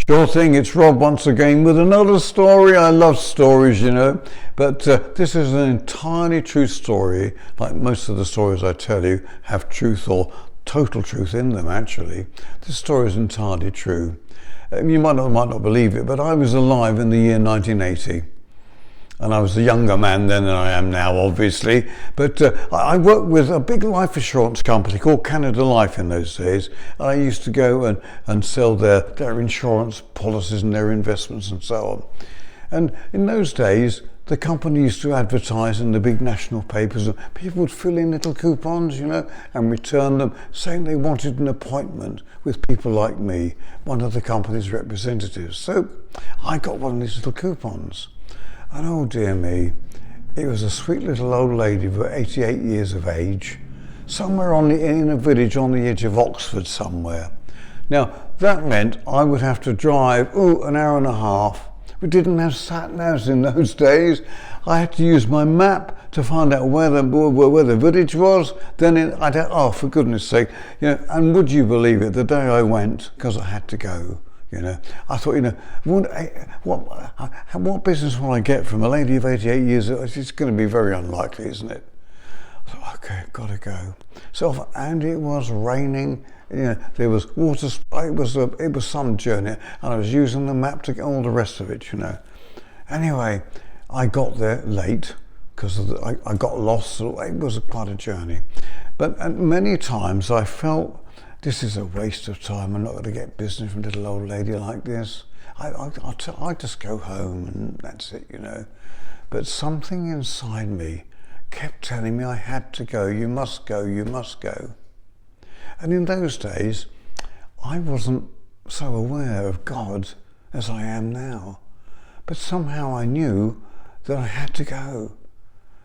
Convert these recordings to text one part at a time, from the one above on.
Sure thing, it's Rob once again with another story. I love stories, you know, but this is an entirely true story. Like most of the stories I tell you have truth or total truth in them, actually. This story is entirely true. You might not believe it, but I was alive in the year 1980. And I was a younger man then than I am now, obviously. But I worked with a big life assurance company called Canada Life in those days. And I used to go and sell their insurance policies and their investments and so on. And in those days, the company used to advertise in the big national papers. And people would fill in little coupons, you know, and return them, saying they wanted an appointment with people like me, one of the company's representatives. So I got one of these little coupons. And oh dear me, it was a sweet little old lady of 88 years of age, somewhere in a village on the edge of Oxford somewhere. Now that meant I would have to drive an hour and a half. We didn't have sat-navs in those days. I had to use my map to find out where the village was. Then I'd have, oh, for goodness sake, you know. And would you believe it? The day I went, because I had to go. You know, I thought, you know, what business will I get from a lady of 88 years old? It's going to be very unlikely, isn't it? I thought, okay, got to go. So, and it was raining. You know, there was water. It was some journey, and I was using the map to get all the rest of it. You know. Anyway, I got there late because I got lost. So it was quite a journey, but many times I felt, this is a waste of time. I'm not going to get business from a little old lady like this. I just go home and that's it, you know. But something inside me kept telling me I had to go. You must go, you must go. And in those days, I wasn't so aware of God as I am now. But somehow I knew that I had to go.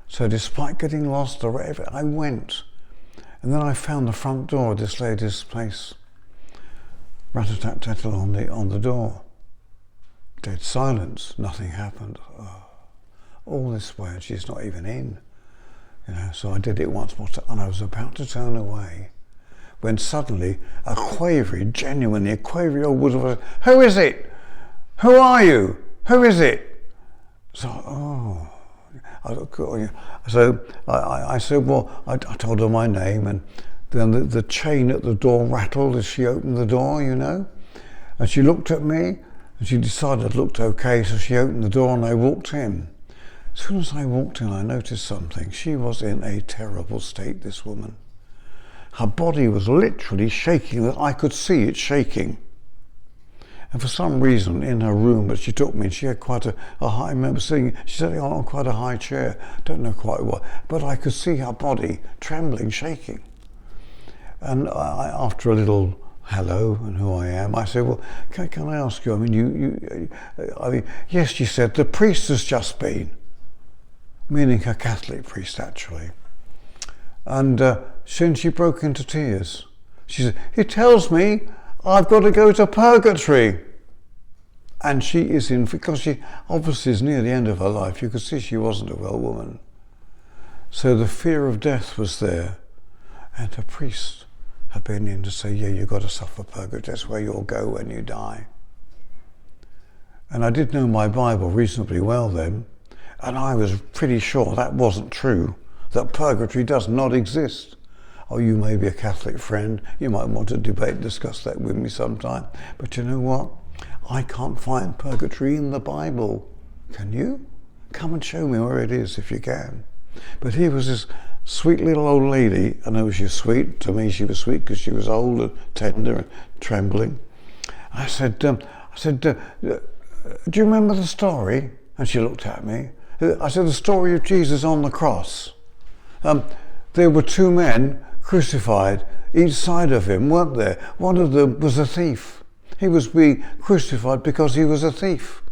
So despite getting lost or whatever, I went. And then I found the front door of this lady's place. Rat-a-tat-tattle on the door. Dead silence, nothing happened. Oh, all this way and she's not even in. You know, so I did it once more and I was about to turn away when suddenly genuinely quavery old woman said, "Who is it? Who are you? Who is it?" So, So I said, well, I told her my name, and then the chain at the door rattled as she opened the door, you know. And she looked at me, and she decided it looked okay, so she opened the door and I walked in. As soon as I walked in, I noticed something. She was in a terrible state, this woman. Her body was literally shaking, that I could see it shaking. And for some reason, in her room that she took me, and she had quite a high, I remember seeing, she sat on quite a high chair, don't know quite what, but I could see her body trembling, shaking. And after a little hello and who I am, I said, well, can I ask you, I mean, yes, she said, the priest has just been, meaning her Catholic priest, actually. And then she broke into tears. She said, he tells me I've got to go to purgatory. And she is in, because she obviously is near the end of her life, you could see she wasn't a well woman. So the fear of death was there. And her priest had been in to say, yeah, you've got to suffer purgatory. That's where you'll go when you die. And I did know my Bible reasonably well then. And I was pretty sure that wasn't true, that purgatory does not exist. Oh, you may be a Catholic friend, you might want to debate and discuss that with me sometime. But you know what? I can't find purgatory in the Bible. Can you? Come and show me where it is if you can. But here was this sweet little old lady. I know she was sweet. To me she was sweet because she was old and tender and trembling. I said, do you remember the story? And she looked at me. I said, the story of Jesus on the cross. There were two men crucified each side of him, weren't there? One of them was a thief. He was being crucified because he was a thief.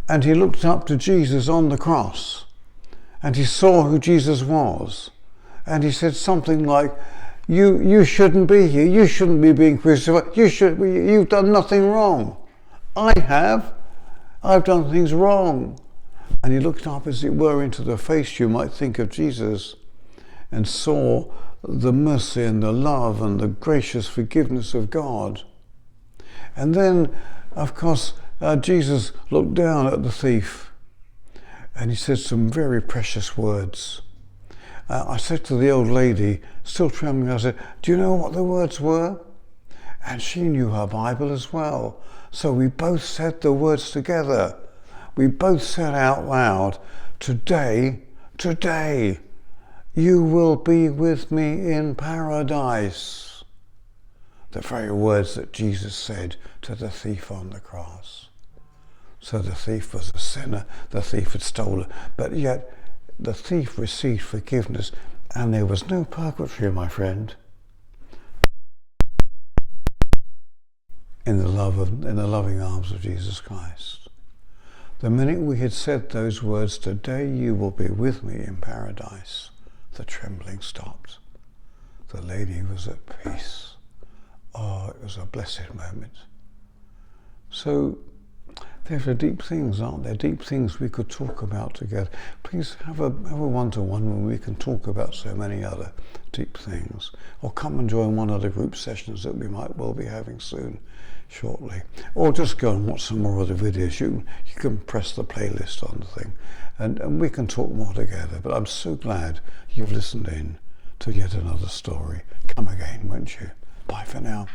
And he looked up to Jesus on the cross and he saw who Jesus was. And he said something like, you shouldn't be here. You shouldn't be being crucified. You've done nothing wrong. I have. I've done things wrong. And he looked up, as it were, into the face, you might think, of Jesus, and saw the mercy and the love and the gracious forgiveness of God. And then, of course, Jesus looked down at the thief and he said some very precious words. I said to the old lady, still trembling, I said, do you know what the words were? And she knew her Bible as well. So we both said the words together. We both said out loud, today, you will be with me in paradise. The very words that Jesus said to the thief on the cross. So the thief was a sinner, the thief had stolen, but yet the thief received forgiveness, and there was no purgatory, my friend. In the loving arms of Jesus Christ. The minute we had said those words, today you will be with me in paradise, the trembling stopped. The lady was at peace. Oh, it was a blessed moment. So there are deep things, aren't there? Deep things we could talk about together. Please have a one-to-one when we can talk about so many other deep things. Or come and join one of the group sessions that we might well be having soon, shortly. Or just go and watch some more of the videos. You can press the playlist on the thing and we can talk more together. But I'm so glad you've listened in to yet another story. Come again, won't you? Bye for now.